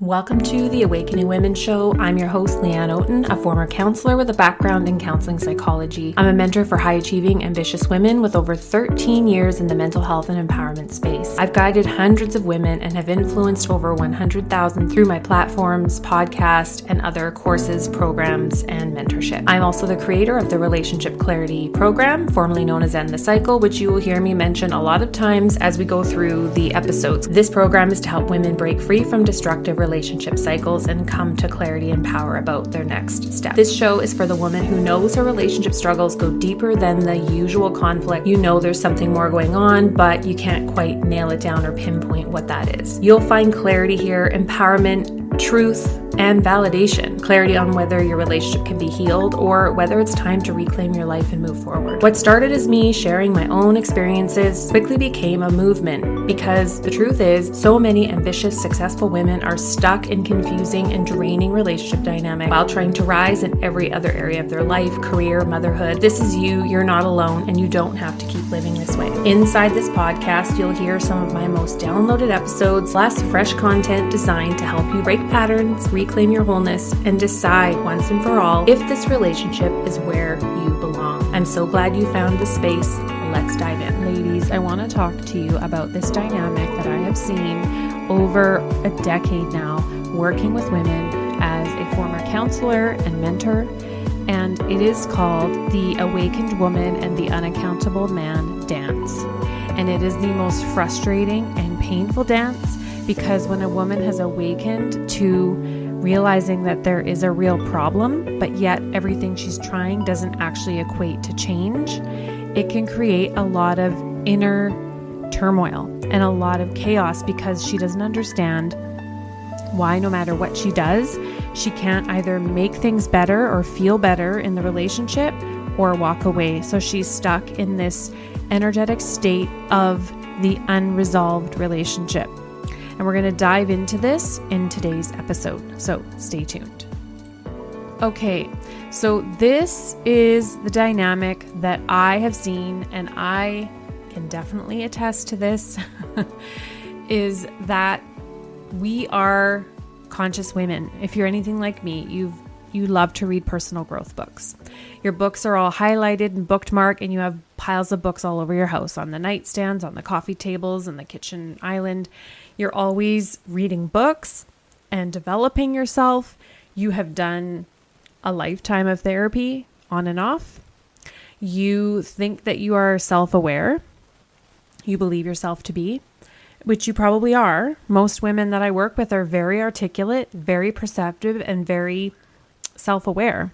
Welcome to the Awakening Women Show. I'm your host, Leanne Oaten, a former counselor with a background in counseling psychology. I'm a mentor for high-achieving, ambitious women with over 13 years in the mental health and empowerment space. I've guided hundreds of women and have influenced over 100,000 through my platforms, podcast, and other courses, programs, and mentorship. I'm also the creator of the Relationship Clarity Program, formerly known as End the Cycle, which you will hear me mention a lot of times as we go through the episodes. This program is to help women break free from destructive relationship cycles and come to clarity and power about their next step. This show is for the woman who knows her relationship struggles go deeper than the usual conflict. You know there's something more going on, but you can't quite nail it down or pinpoint what that is. You'll find clarity here, empowerment, truth, and validation. Clarity on whether your relationship can be healed or whether it's time to reclaim your life and move forward. What started as me sharing my own experiences quickly became a movement because the truth is, so many ambitious, successful women are stuck in confusing and draining relationship dynamics while trying to rise in every other area of their life, career, motherhood. This is you, you're not alone, and you don't have to keep living this way. Inside this podcast, you'll hear some of my most downloaded episodes, plus fresh content designed to help you break patterns, reclaim your wholeness, and decide once and for all if this relationship is where you belong. I'm so glad you found this space. Let's dive in. Ladies, I want to talk to you about this dynamic that I have seen over a decade now, working with women as a former counselor and mentor, and it is called the Awakened Woman and the Unaccountable Man dance. And it is the most frustrating and painful dance because when a woman has awakened to realizing that there is a real problem, but yet everything she's trying doesn't actually equate to change, it can create a lot of inner turmoil and a lot of chaos because she doesn't understand why no matter what she does, she can't either make things better or feel better in the relationship or walk away. So she's stuck in this energetic state of the unresolved relationship. And we're going to dive into this in today's episode. So stay tuned. Okay, so this is the dynamic that I have seen, and I can definitely attest to this, is that we are conscious women. If you're anything like me, you love to read personal growth books. Your books are all highlighted and bookmarked, and you have piles of books all over your house, on the nightstands, on the coffee tables, and the kitchen island. You're always reading books and developing yourself. You have done a lifetime of therapy on and off. You think that you are self-aware. You believe yourself to be, which you probably are. Most women that I work with are very articulate, very perceptive, and very self-aware.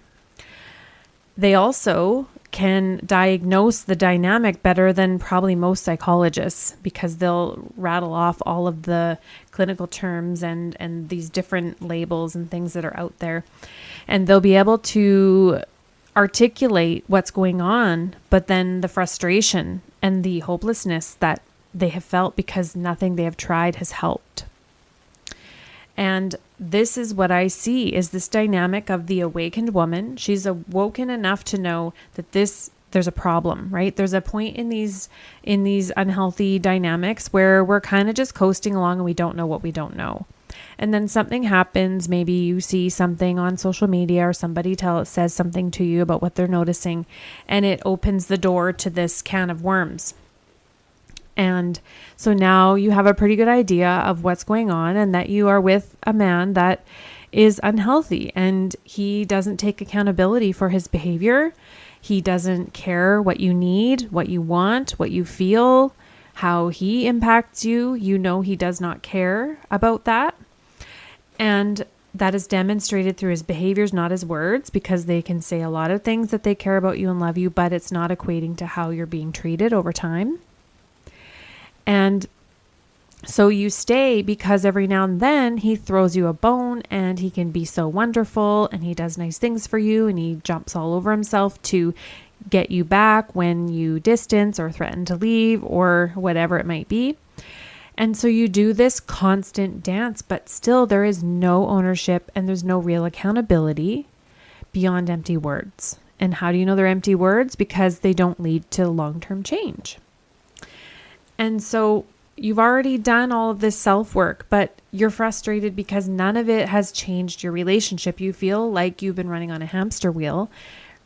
They also can diagnose the dynamic better than probably most psychologists because they'll rattle off all of the clinical terms and these different labels and things that are out there. And they'll be able to articulate what's going on, but then the frustration and the hopelessness that they have felt because nothing they have tried has helped. And this is what I see is this dynamic of the awakened woman. She's awoken enough to know that there's a problem, right? There's a point in these unhealthy dynamics where we're kind of just coasting along and we don't know what we don't know. And then something happens. Maybe you see something on social media or somebody says something to you about what they're noticing, and it opens the door to this can of worms. And so now you have a pretty good idea of what's going on and that you are with a man that is unhealthy and he doesn't take accountability for his behavior. He doesn't care what you need, what you want, what you feel, how he impacts you. You know he does not care about that. And that is demonstrated through his behaviors, not his words, because they can say a lot of things that they care about you and love you, but it's not equating to how you're being treated over time. And so you stay because every now and then he throws you a bone and he can be so wonderful and he does nice things for you and he jumps all over himself to get you back when you distance or threaten to leave or whatever it might be. And so you do this constant dance, but still there is no ownership and there's no real accountability beyond empty words. And how do you know they're empty words? Because they don't lead to long-term change. And so you've already done all of this self-work, but you're frustrated because none of it has changed your relationship. You feel like you've been running on a hamster wheel,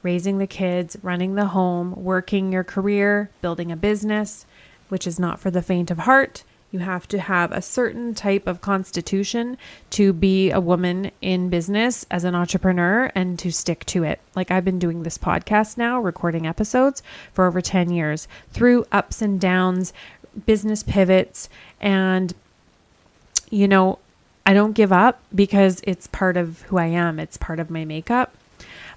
raising the kids, running the home, working your career, building a business, which is not for the faint of heart. You have to have a certain type of constitution to be a woman in business as an entrepreneur and to stick to it. Like I've been doing this podcast now, recording episodes for over 10 years through ups and downs, business pivots. And, you know, I don't give up because it's part of who I am. It's part of my makeup.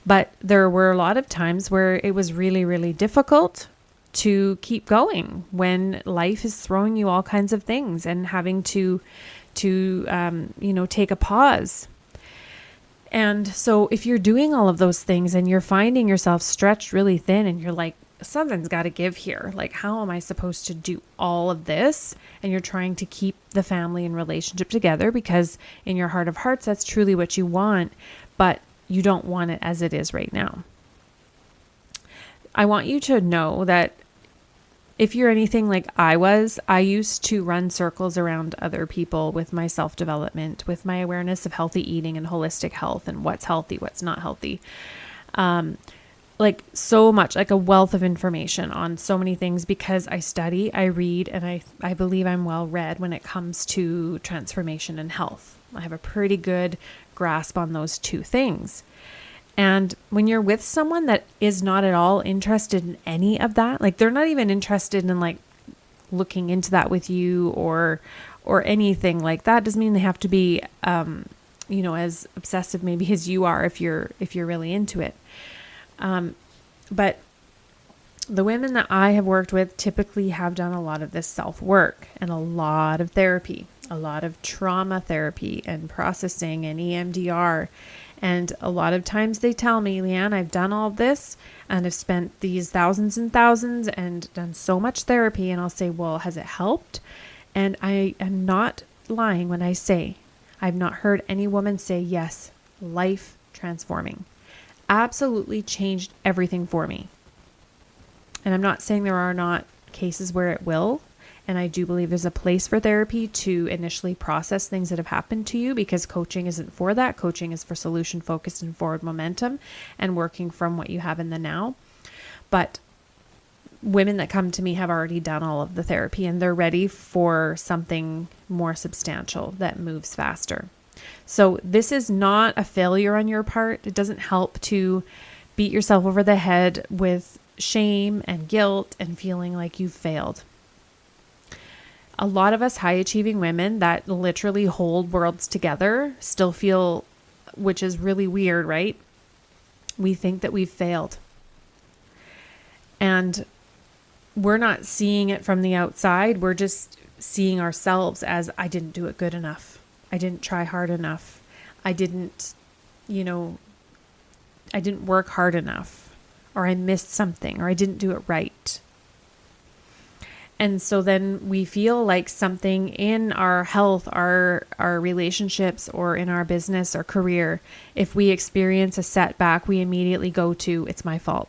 But there were a lot of times where it was really, really difficult to keep going when life is throwing you all kinds of things and having to take a pause. And so if you're doing all of those things and you're finding yourself stretched really thin and you're like, something's got to give here. Like, how am I supposed to do all of this? And you're trying to keep the family and relationship together because in your heart of hearts, that's truly what you want, but you don't want it as it is right now. I want you to know that if you're anything like I used to run circles around other people with my self-development, with my awareness of healthy eating and holistic health and what's healthy, what's not healthy. Like so much, like a wealth of information on so many things because I study, I read, and I believe I'm well read when it comes to transformation and health. I have a pretty good grasp on those two things. And when you're with someone that is not at all interested in any of that, like they're not even interested in like looking into that with you or anything like that, doesn't mean they have to be, as obsessive maybe as you are if you're really into it. But the women that I have worked with typically have done a lot of this self-work and a lot of therapy, a lot of trauma therapy and processing and EMDR. And a lot of times they tell me, Leanne, I've done all of this and I've spent these thousands and thousands and done so much therapy. And I'll say, well, has it helped? And I am not lying when I say I've not heard any woman say, yes, life transforming. Absolutely changed everything for me. And I'm not saying there are not cases where it will. And I do believe there's a place for therapy to initially process things that have happened to you because coaching isn't for that. Coaching is for solution focused and forward momentum and working from what you have in the now. But women that come to me have already done all of the therapy and they're ready for something more substantial that moves faster. So this is not a failure on your part. It doesn't help to beat yourself over the head with shame and guilt and feeling like you've failed. A lot of us high achieving women that literally hold worlds together still feel, which is really weird, right? We think that we've failed. And we're not seeing it from the outside. We're just seeing ourselves as I didn't do it good enough. I didn't try hard enough. I didn't work hard enough, or I missed something, or I didn't do it right. And so then we feel like something in our health, our relationships, or in our business or career, if we experience a setback, we immediately go to, it's my fault.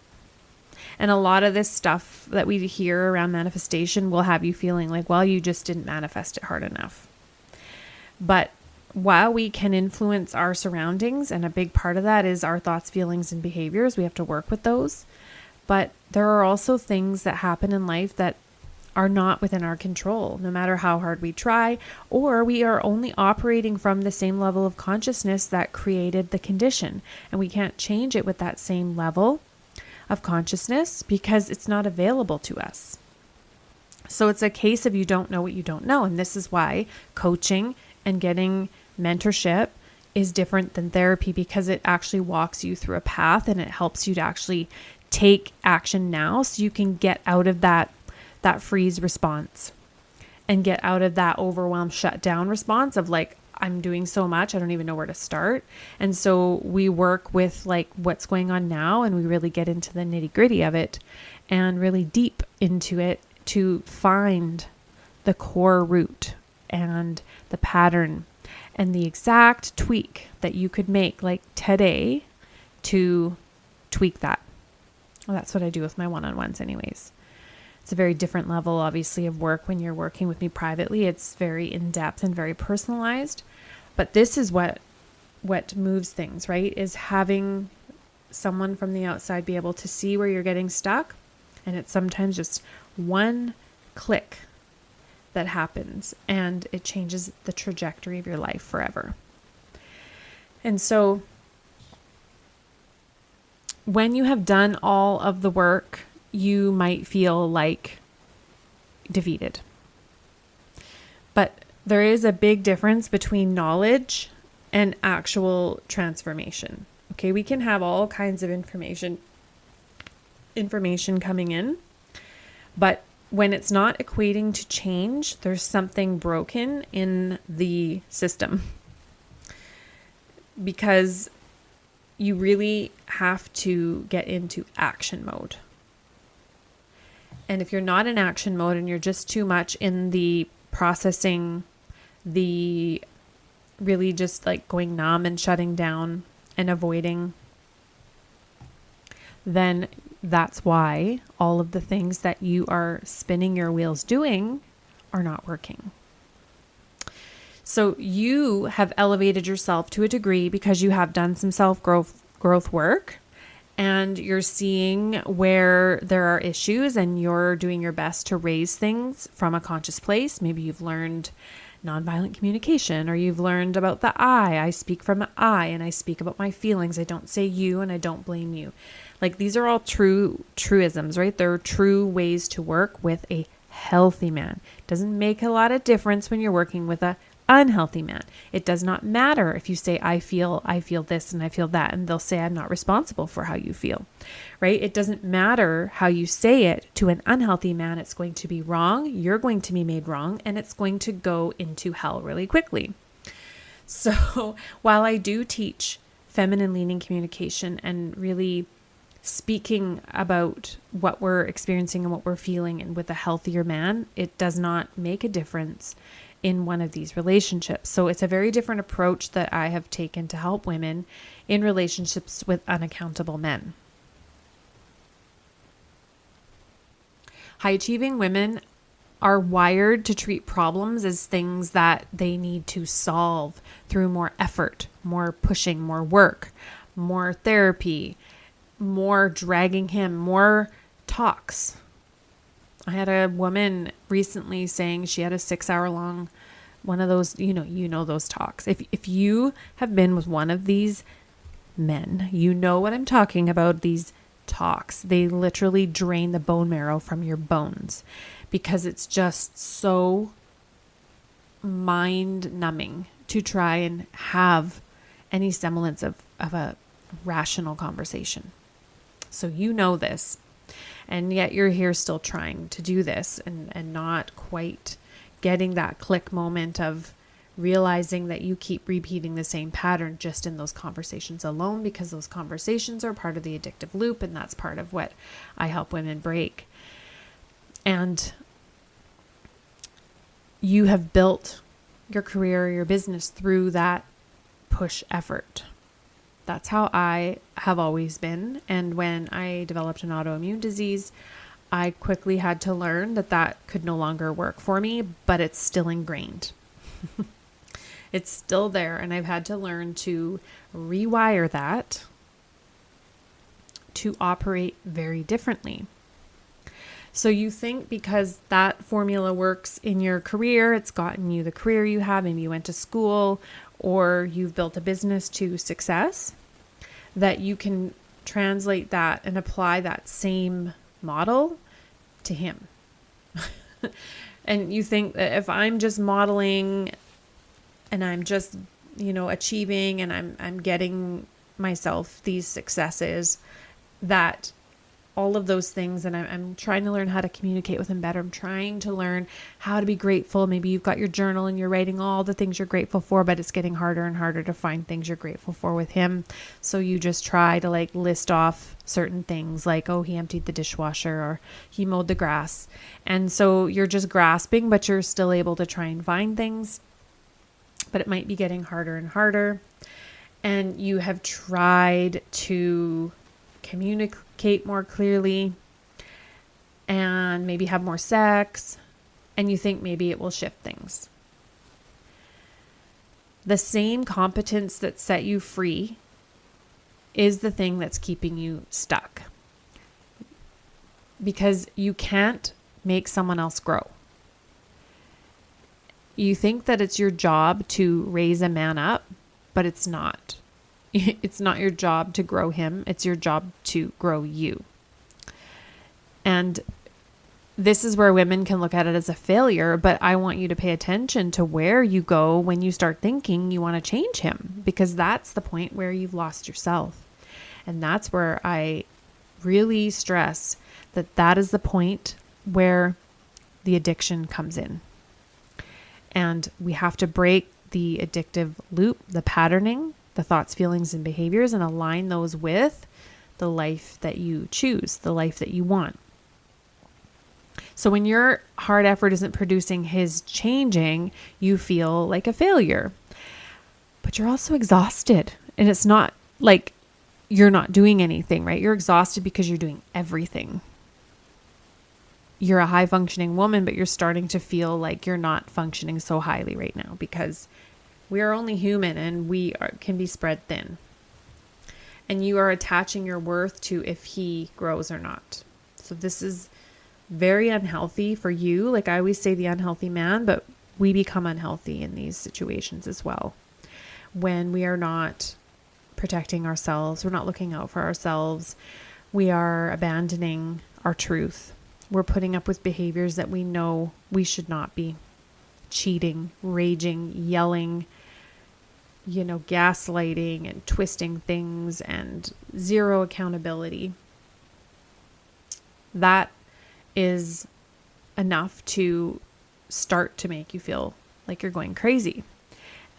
And a lot of this stuff that we hear around manifestation will have you feeling like, well, you just didn't manifest it hard enough. But while we can influence our surroundings, and a big part of that is our thoughts, feelings, and behaviors, we have to work with those. But there are also things that happen in life that are not within our control, no matter how hard we try, or we are only operating from the same level of consciousness that created the condition. And we can't change it with that same level of consciousness because it's not available to us. So it's a case of you don't know what you don't know. And this is why coaching and getting mentorship is different than therapy, because it actually walks you through a path and it helps you to actually take action now so you can get out of that freeze response and get out of that overwhelmed shutdown response of like, I'm doing so much, I don't even know where to start. And so we work with like what's going on now, and we really get into the nitty gritty of it and really deep into it to find the core root and the pattern and the exact tweak that you could make like today to tweak that. Well, that's what I do with my one-on-ones anyways. It's a very different level, obviously, of work when you're working with me privately. It's very in-depth and very personalized. But this is what moves things, right? Is having someone from the outside be able to see where you're getting stuck. And it's sometimes just one click that happens and it changes the trajectory of your life forever. And so when you have done all of the work, you might feel like defeated. But there is a big difference between knowledge and actual transformation. Okay, we can have all kinds of information coming in, but when it's not equating to change, there's something broken in the system. Because you really have to get into action mode. And if you're not in action mode and you're just too much in the processing, the really just like going numb and shutting down and avoiding, then that's why all of the things that you are spinning your wheels doing are not working. So you have elevated yourself to a degree because you have done some self-growth work and you're seeing where there are issues and you're doing your best to raise things from a conscious place. Maybe you've learned nonviolent communication, or you've learned about the I. I speak from the I, and I speak about my feelings. I don't say you, and I don't blame you. Like, these are all truisms, right? They're true ways to work with a healthy man. It doesn't make a lot of difference when you're working with a unhealthy man. It does not matter if you say, I feel this and I feel that, and they'll say, I'm not responsible for how you feel, right? It doesn't matter how you say it to an unhealthy man. It's going to be wrong. You're going to be made wrong, and it's going to go into hell really quickly. So while I do teach feminine leaning communication and really speaking about what we're experiencing and what we're feeling, and with a healthier man, it does not make a difference in one of these relationships. So it's a very different approach that I have taken to help women in relationships with unaccountable men. High achieving women are wired to treat problems as things that they need to solve through more effort, more pushing, more work, more therapy, more dragging him, more talks. I had a woman recently saying she had a 6-hour long one of those, you know those talks. If you have been with one of these men, you know what I'm talking about. These talks, they literally drain the bone marrow from your bones because it's just so mind numbing to try and have any semblance of a rational conversation. So you know this. And yet you're here still trying to do this and not quite getting that click moment of realizing that you keep repeating the same pattern just in those conversations alone, because those conversations are part of the addictive loop, and that's part of what I help women break. And you have built your career, your business through that push effort. That's how I have always been. And when I developed an autoimmune disease, I quickly had to learn that could no longer work for me, but it's still ingrained. It's still there. And I've had to learn to rewire that to operate very differently. So you think because that formula works in your career, it's gotten you the career you have, maybe you went to school or you've built a business to success, that you can translate that and apply that same model to him. And you think that if I'm just modeling and I'm just, achieving and I'm getting myself these successes, that all of those things, and I'm trying to learn how to communicate with him better. I'm trying to learn how to be grateful. Maybe you've got your journal and you're writing all the things you're grateful for, but it's getting harder and harder to find things you're grateful for with him. So you just try to list off certain things like, oh, he emptied the dishwasher or he mowed the grass. And so you're just grasping, but you're still able to try and find things, but it might be getting harder and harder. And you have tried to communicate more clearly, and maybe have more sex, and you think maybe it will shift things. The same competence that set you free is the thing that's keeping you stuck. Because you can't make someone else grow. You think that it's your job to raise a man up, but it's not. It's not your job to grow him. It's your job to grow you. And this is where women can look at it as a failure, but I want you to pay attention to where you go when you start thinking you want to change him, because that's the point where you've lost yourself. And that's where I really stress that is the point where the addiction comes in. And we have to break the addictive loop, the patterning, the thoughts, feelings, and behaviors, and align those with the life that you choose, the life that you want. So when your hard effort isn't producing his changing, you feel like a failure. But you're also exhausted. And it's not like you're not doing anything, right? You're exhausted because you're doing everything. You're a high functioning woman, but you're starting to feel like you're not functioning so highly right now because we are only human and can be spread thin. And you are attaching your worth to if he grows or not. So this is very unhealthy for you. Like I always say, the unhealthy man, but we become unhealthy in these situations as well. When we are not protecting ourselves, we're not looking out for ourselves, we are abandoning our truth. We're putting up with behaviors that we know we should not be. Cheating, raging, yelling, gaslighting and twisting things and zero accountability. That is enough to start to make you feel like you're going crazy.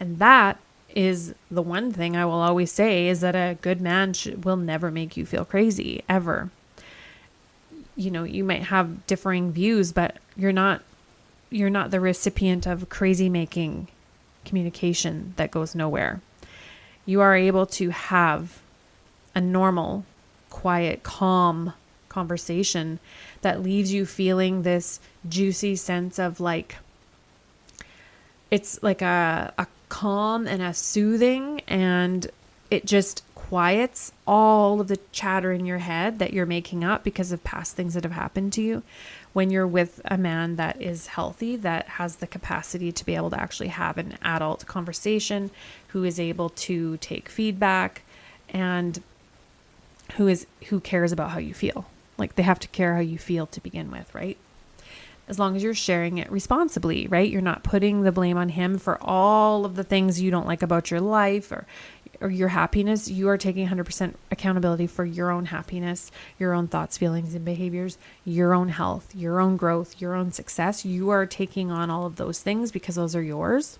And that is the one thing I will always say is that a good man will never make you feel crazy, ever. You might have differing views, but you're not the recipient of crazy making communication that goes nowhere. You are able to have a normal, quiet, calm conversation that leaves you feeling this juicy sense of it's like a calm and a soothing, and it just quiets all of the chatter in your head that you're making up because of past things that have happened to you. When you're with a man that is healthy, that has the capacity to be able to actually have an adult conversation, who is able to take feedback, and who cares about how you feel. Like they have to care how you feel to begin with, right? As long as you're sharing it responsibly, right? You're not putting the blame on him for all of the things you don't like about your life or your happiness. You are taking 100% accountability for your own happiness, your own thoughts, feelings, and behaviors, your own health, your own growth, your own success. You are taking on all of those things because those are yours.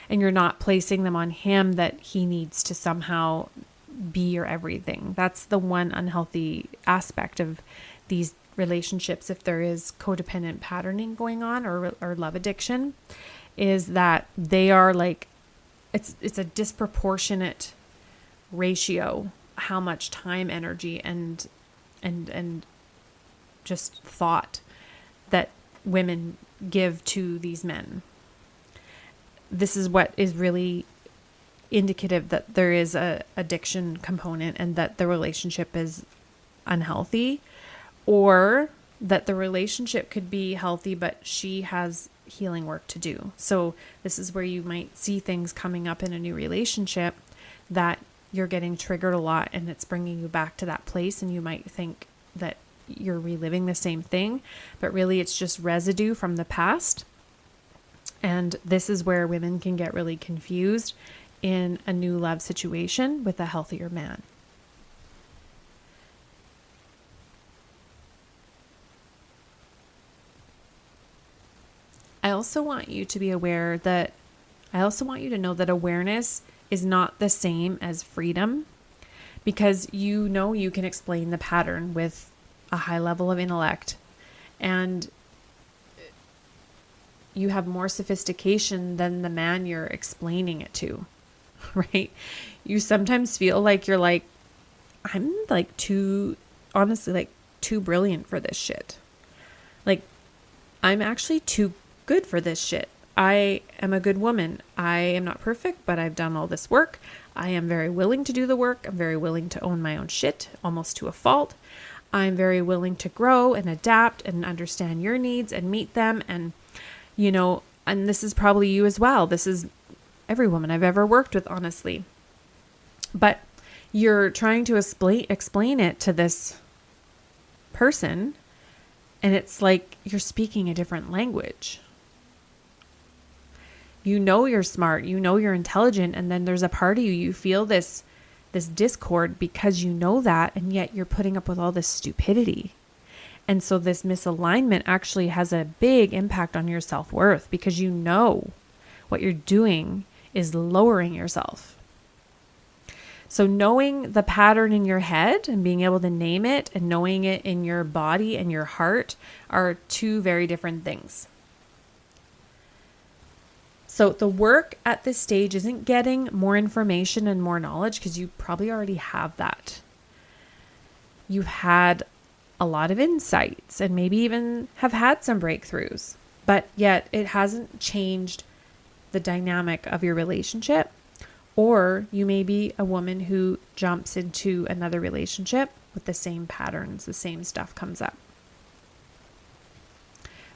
And you're not placing them on him that he needs to somehow be your everything. That's the one unhealthy aspect of these relationships, if there is codependent patterning going on or love addiction, is that they are like, it's a disproportionate ratio how much time, energy, and just thought that women give to these men. This is what is really indicative that there is a addiction component and that the relationship is unhealthy, or that the relationship could be healthy, but she has healing work to do. So this is where you might see things coming up in a new relationship that you're getting triggered a lot, and it's bringing you back to that place, and you might think that you're reliving the same thing, but really it's just residue from the past. And this is where women can get really confused in a new love situation with a healthier man. I also want you to know that awareness is not the same as freedom, because you can explain the pattern with a high level of intellect, and you have more sophistication than the man you're explaining it to, right? You sometimes feel like I'm too brilliant for this shit. Like, I'm actually too good for this shit. I am a good woman. I am not perfect, but I've done all this work. I am very willing to do the work. I'm very willing to own my own shit, almost to a fault. I'm very willing to grow and adapt and understand your needs and meet them. And, and this is probably you as well. This is every woman I've ever worked with, honestly. But you're trying to explain it to this person, and it's like you're speaking a different language. You're smart, you're intelligent, and then there's a part of you feel this discord because you know that, and yet you're putting up with all this stupidity. And so this misalignment actually has a big impact on your self-worth, because you know what you're doing is lowering yourself. So knowing the pattern in your head and being able to name it and knowing it in your body and your heart are two very different things. So the work at this stage isn't getting more information and more knowledge, because you probably already have that. You've had a lot of insights and maybe even have had some breakthroughs, but yet it hasn't changed the dynamic of your relationship. Or you may be a woman who jumps into another relationship with the same patterns, the same stuff comes up.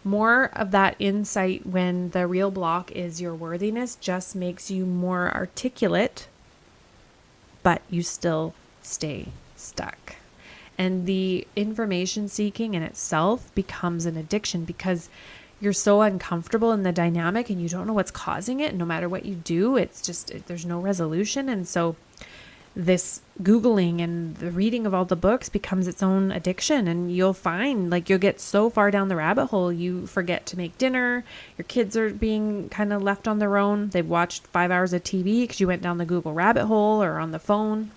More of that insight when the real block is your worthiness just makes you more articulate, but you still stay stuck. And the information seeking in itself becomes an addiction, because you're so uncomfortable in the dynamic and you don't know what's causing it. No matter what you do, it's just, there's no resolution. And so this Googling and the reading of all the books becomes its own addiction. And you'll find, like, you'll get so far down the rabbit hole, you forget to make dinner. Your kids are being kind of left on their own. They've watched 5 hours of TV because you went down the Google rabbit hole, or on the phone,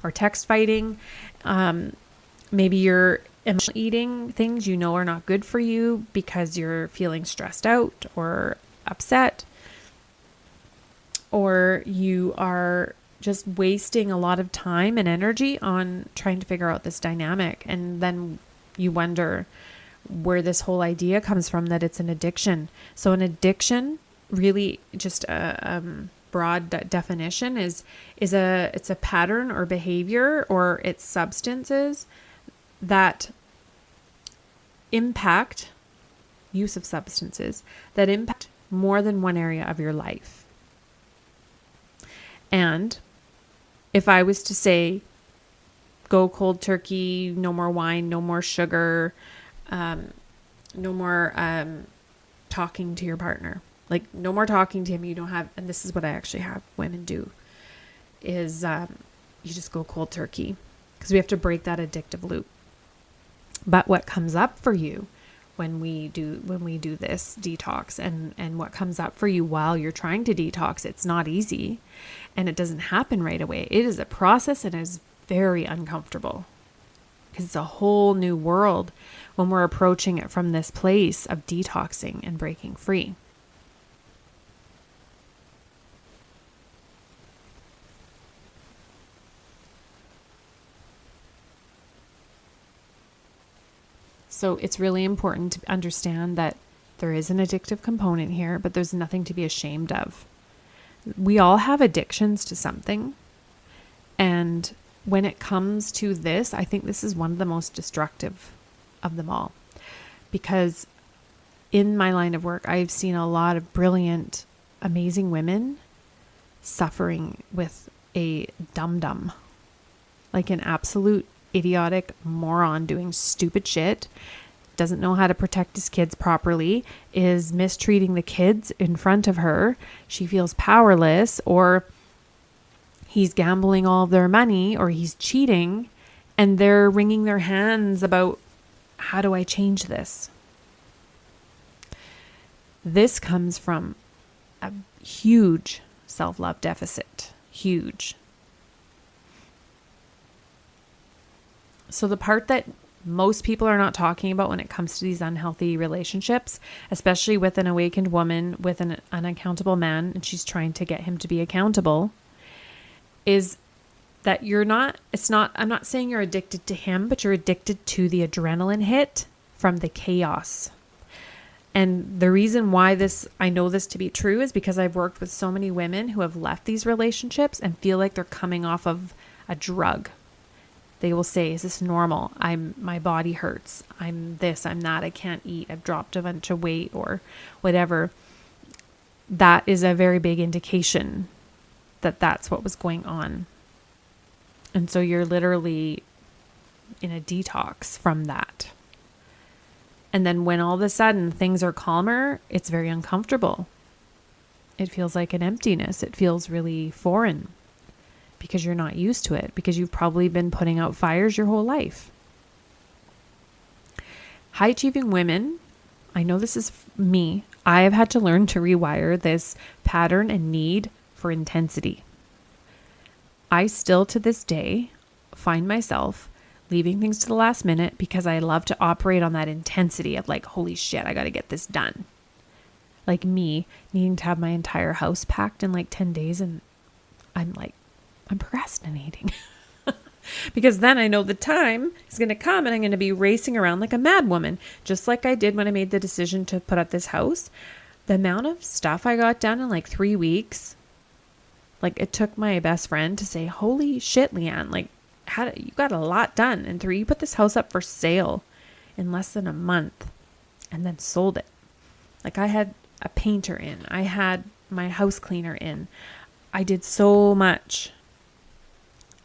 or text fighting. Maybe you're eating things you know are not good for you because you're feeling stressed out or upset, or you are just wasting a lot of time and energy on trying to figure out this dynamic. And then you wonder where this whole idea comes from, that it's an addiction. So an addiction, really just a broad definition, is it's a pattern or behavior, or it's substances that impact, use of substances that impact more than one area of your life. And if I was to say, go cold turkey, no more wine, no more sugar, no more talking to your partner, like no more talking to him, you don't have, and this is what I actually have women do, is you just go cold turkey, because we have to break that addictive loop. But what comes up for you when we do this detox, and what comes up for you while you're trying to detox, it's not easy, and it doesn't happen right away. It is a process, and it is very uncomfortable, because it's a whole new world when we're approaching it from this place of detoxing and breaking free. So it's really important to understand that there is an addictive component here, but there's nothing to be ashamed of. We all have addictions to something. And when it comes to this, I think this is one of the most destructive of them all. Because in my line of work, I've seen a lot of brilliant, amazing women suffering with a dum-dum, like an absolute idiotic moron doing stupid shit, doesn't know how to protect his kids properly, is mistreating the kids in front of her. She feels powerless, or he's gambling all of their money, or he's cheating, and they're wringing their hands about, how do I change this? This comes from a huge self-love deficit. Huge. So the part that most people are not talking about when it comes to these unhealthy relationships, especially with an awakened woman with an unaccountable man, and she's trying to get him to be accountable, is that I'm not saying you're addicted to him, but you're addicted to the adrenaline hit from the chaos. And the reason why I know this to be true is because I've worked with so many women who have left these relationships and feel like they're coming off of a drug. They will say, is this normal? My body hurts. I'm this, I'm that. I can't eat. I've dropped a bunch of weight or whatever. That is a very big indication that that's what was going on. And so you're literally in a detox from that. And then when all of a sudden things are calmer, it's very uncomfortable. It feels like an emptiness. It feels really foreign because you're not used to it, because you've probably been putting out fires your whole life. High achieving women, I know this is me. I have had to learn to rewire this pattern and need for intensity. I still to this day find myself leaving things to the last minute because I love to operate on that intensity of like, holy shit, I got to get this done. Like me needing to have my entire house packed in like 10 days. And I'm procrastinating because then I know the time is going to come and I'm going to be racing around like a mad woman, just like I did when I made the decision to put up this house. The amount of stuff I got done in like 3 weeks, like it took my best friend to say, holy shit, Leanne, like, you got a lot done in 3. You put this house up for sale in less than a month and then sold it. Like I had a painter in, I had my house cleaner in. I did so much.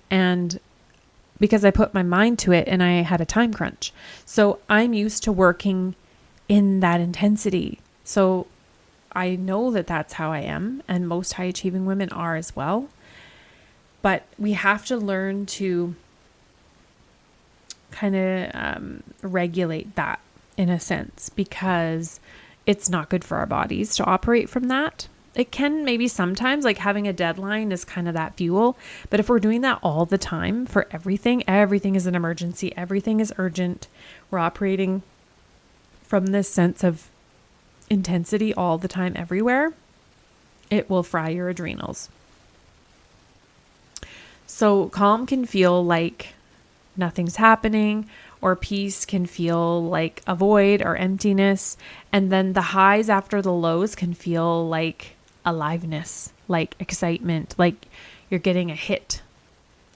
And because I put my mind to it and I had a time crunch. So I'm used to working in that intensity. So I know that that's how I am. And most high achieving women are as well. But we have to learn to kind of regulate that in a sense, because it's not good for our bodies to operate from that. It can maybe sometimes, like having a deadline is kind of that fuel. But if we're doing that all the time for everything is an emergency. Everything is urgent. We're operating from this sense of intensity all the time, everywhere. It will fry your adrenals. So calm can feel like nothing's happening, or peace can feel like a void or emptiness. And then the highs after the lows can feel like aliveness, like excitement, like you're getting a hit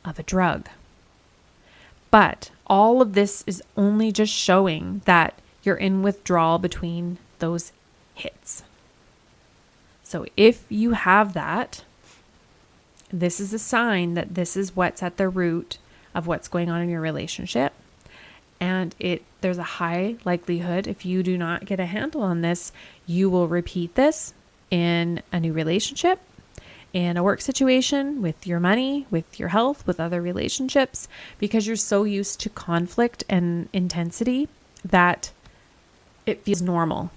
of a drug. But all of this is only just showing that you're in withdrawal between those hits. So if you have that, this is a sign that this is what's at the root of what's going on in your relationship. And there's a high likelihood, if you do not get a handle on this, you will repeat this in a new relationship, in a work situation, with your money, with your health, with other relationships, because you're so used to conflict and intensity that it feels normal.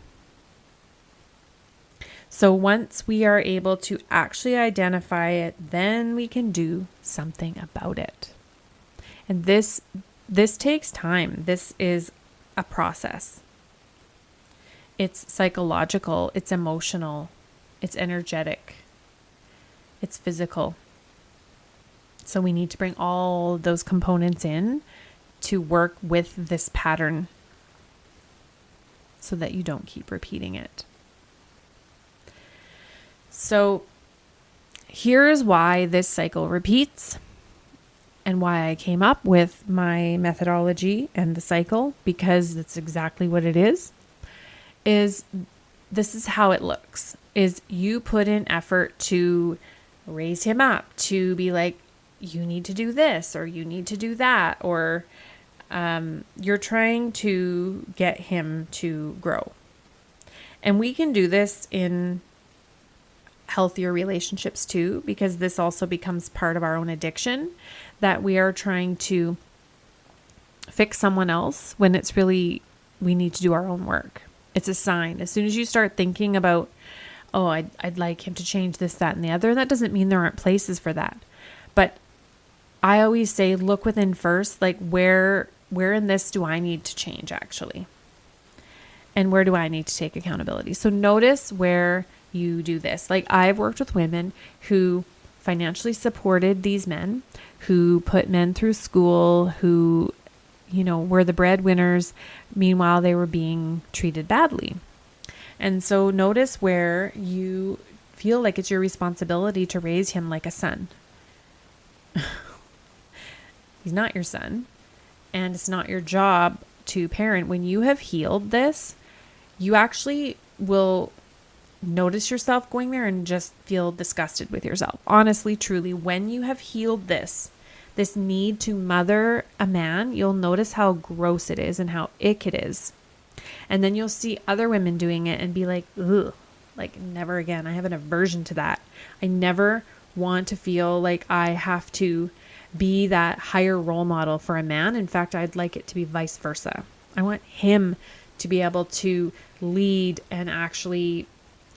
So once we are able to actually identify it, then we can do something about it. And this takes time. This is a process. It's psychological, it's emotional, it's energetic, it's physical. So we need to bring all those components in to work with this pattern so that you don't keep repeating it. So here's why this cycle repeats and why I came up with my methodology and the cycle, because that's exactly what it is this is how it looks, is you put in effort to raise him up, to be like, you need to do this, or you need to do that, or you're trying to get him to grow. And we can do this in healthier relationships too, because this also becomes part of our own addiction, that we are trying to fix someone else when it's really, we need to do our own work. It's a sign. As soon as you start thinking about, oh, I'd like him to change this, that, and the other, that doesn't mean there aren't places for that. But I always say, look within first, like where in this do I need to change actually? And where do I need to take accountability? So notice where you do this. Like I've worked with women who financially supported these men, who put men through school, who were the breadwinners. Meanwhile, they were being treated badly. And so notice where you feel like it's your responsibility to raise him like a son. He's not your son, and it's not your job to parent. When you have healed this, you actually will notice yourself going there and just feel disgusted with yourself. Honestly, truly, when you have healed this need to mother a man, you'll notice how gross it is and how ick it is. And then you'll see other women doing it and be like, ugh, like never again. I have an aversion to that. I never want to feel like I have to be that higher role model for a man. In fact, I'd like it to be vice versa. I want him to be able to lead and actually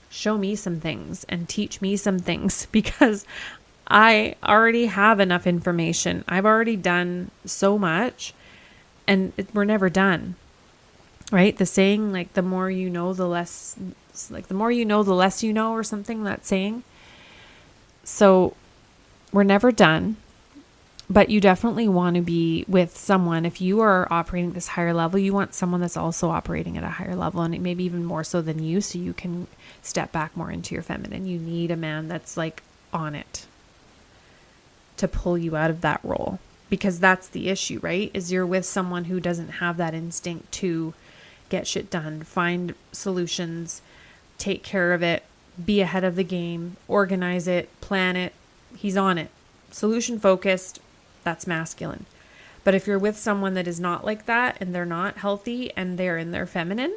show me some things and teach me some things, because I already have enough information. I've already done so much, and we're never done, right? The saying, like, the more you know, the less, like, the more you know, the less you know, or something, that saying. So we're never done, but you definitely want to be with someone. If you are operating at this higher level, you want someone that's also operating at a higher level, and maybe even more so than you, so you can step back more into your feminine. You need a man that's like on it to pull you out of that role, because that's the issue, right? Is you're with someone who doesn't have that instinct to get shit done, find solutions, take care of it, be ahead of the game, organize it, plan it. He's on it. Solution focused, that's masculine. But if you're with someone that is not like that, and they're not healthy, and they're in their feminine,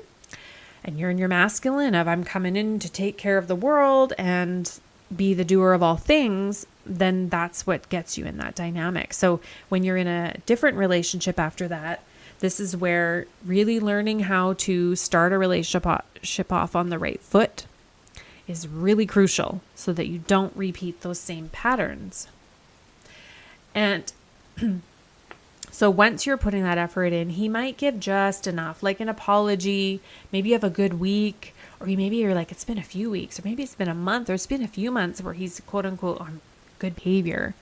and you're in your masculine of, I'm coming in to take care of the world and be the doer of all things, then that's what gets you in that dynamic. So when you're in a different relationship after that, this is where really learning how to start a relationship off on the right foot is really crucial, so that you don't repeat those same patterns. And so once you're putting that effort in, he might give just enough, like an apology. Maybe you have a good week, or maybe you're like, it's been a few weeks, or maybe it's been a month, or it's been a few months where he's quote unquote on good behavior.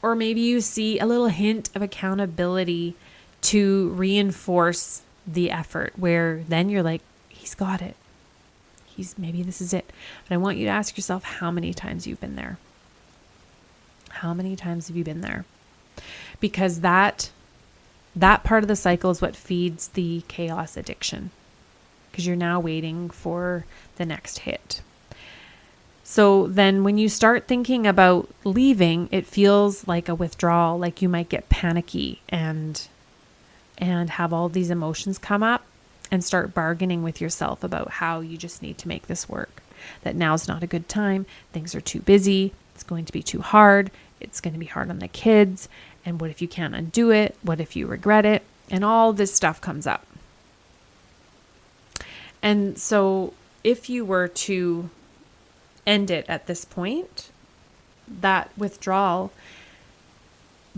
Or maybe you see a little hint of accountability to reinforce the effort, where then you're like, he's got it. Maybe this is it. But I want you to ask yourself how many times you've been there. How many times have you been there? Because that part of the cycle is what feeds the chaos addiction, because you're now waiting for the next hit. So then when you start thinking about leaving, it feels like a withdrawal, like you might get panicky and have all these emotions come up and start bargaining with yourself about how you just need to make this work. That now's not a good time. Things are too busy. It's going to be too hard. It's going to be hard on the kids. And what if you can't undo it? What if you regret it? And all this stuff comes up. And so if you were to end it at this point, that withdrawal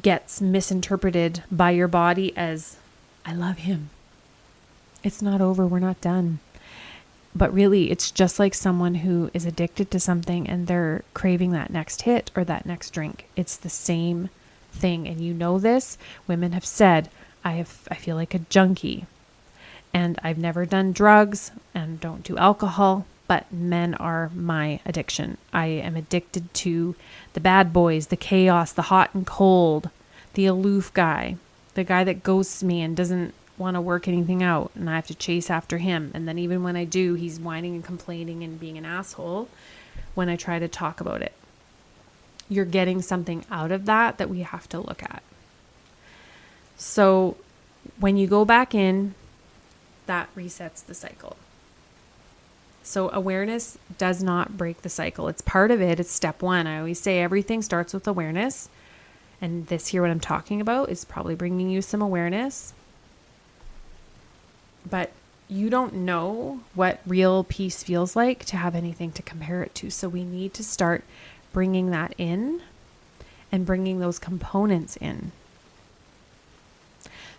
gets misinterpreted by your body as, I love him. It's not over. We're not done. But really, it's just like someone who is addicted to something and they're craving that next hit or that next drink. It's the same thing. And you know this. Women have said, I feel like a junkie. And I've never done drugs and don't do alcohol, but men are my addiction. I am addicted to the bad boys, the chaos, the hot and cold, the aloof guy, the guy that ghosts me and doesn't want to work anything out, and I have to chase after him. And then even when I do, he's whining and complaining and being an asshole when I try to talk about it. You're getting something out of that we have to look at. So when you go back in, that resets the cycle. So awareness does not break the cycle. It's part of it. It's step one. I always say everything starts with awareness. And this here, what I'm talking about, is probably bringing you some awareness. But you don't know what real peace feels like to have anything to compare it to. So we need to start bringing that in and bringing those components in.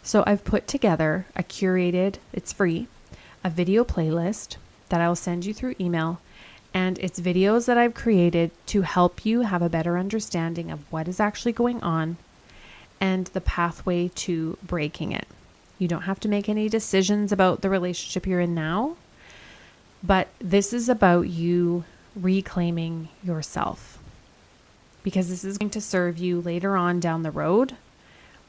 So I've put together a curated, it's free, a video playlist that I'll send you through email. And it's videos that I've created to help you have a better understanding of what is actually going on and the pathway to breaking it. You don't have to make any decisions about the relationship you're in now. But this is about you reclaiming yourself, because this is going to serve you later on down the road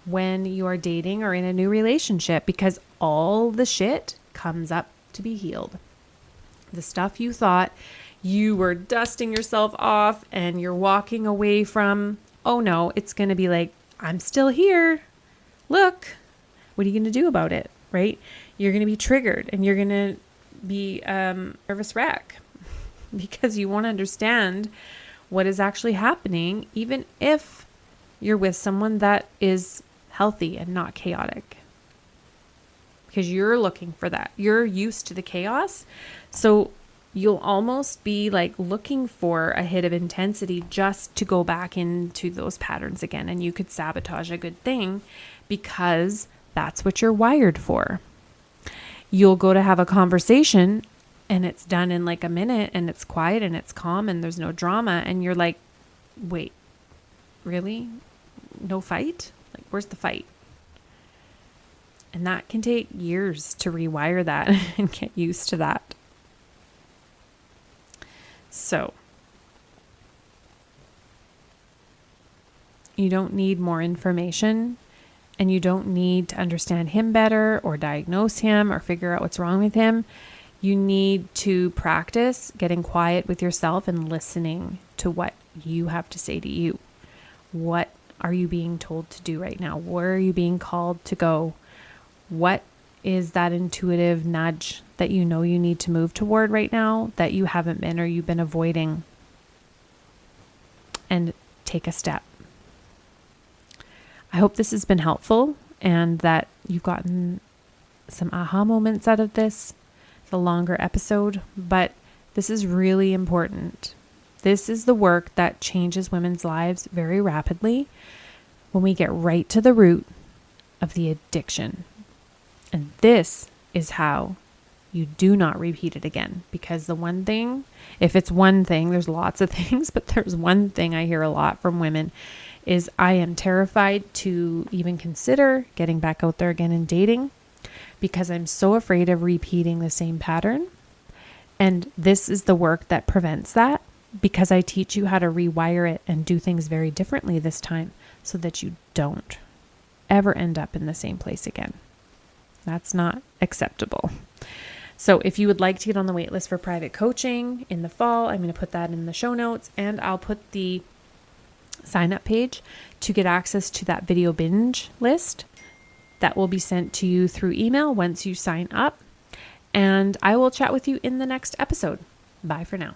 when you are dating or in a new relationship, because all the shit comes up to be healed. The stuff you thought you were dusting yourself off and you're walking away from, oh no, it's going to be like, I'm still here. Look, what are you going to do about it? Right? You're going to be triggered and you're going to be nervous wreck because you want to understand what is actually happening, even if you're with someone that is healthy and not chaotic, because you're looking for that. You're used to the chaos. So you'll almost be like looking for a hit of intensity just to go back into those patterns again. And you could sabotage a good thing because that's what you're wired for. You'll go to have a conversation and it's done in like a minute and it's quiet and it's calm and there's no drama. And you're like, wait, really? No fight? Like, where's the fight? And that can take years to rewire that and get used to that. So you don't need more information. And you don't need to understand him better or diagnose him or figure out what's wrong with him. You need to practice getting quiet with yourself and listening to what you have to say to you. What are you being told to do right now? Where are you being called to go? What is that intuitive nudge that you know you need to move toward right now that you haven't been or you've been avoiding? And take a step. I hope this has been helpful and that you've gotten some aha moments out of this. It's a longer episode, but this is really important. This is the work that changes women's lives very rapidly when we get right to the root of the addiction. And this is how you do not repeat it again. Because the one thing, if it's one thing, there's lots of things, but there's one thing I hear a lot from women is I am terrified to even consider getting back out there again and dating because I'm so afraid of repeating the same pattern. And this is the work that prevents that, because I teach you how to rewire it and do things very differently this time so that you don't ever end up in the same place again. That's not acceptable. So if you would like to get on the wait list for private coaching in the fall, I'm going to put that in the show notes, and I'll put the sign up page to get access to that video binge list that will be sent to you through email once you sign up. And I will chat with you in the next episode. Bye for now.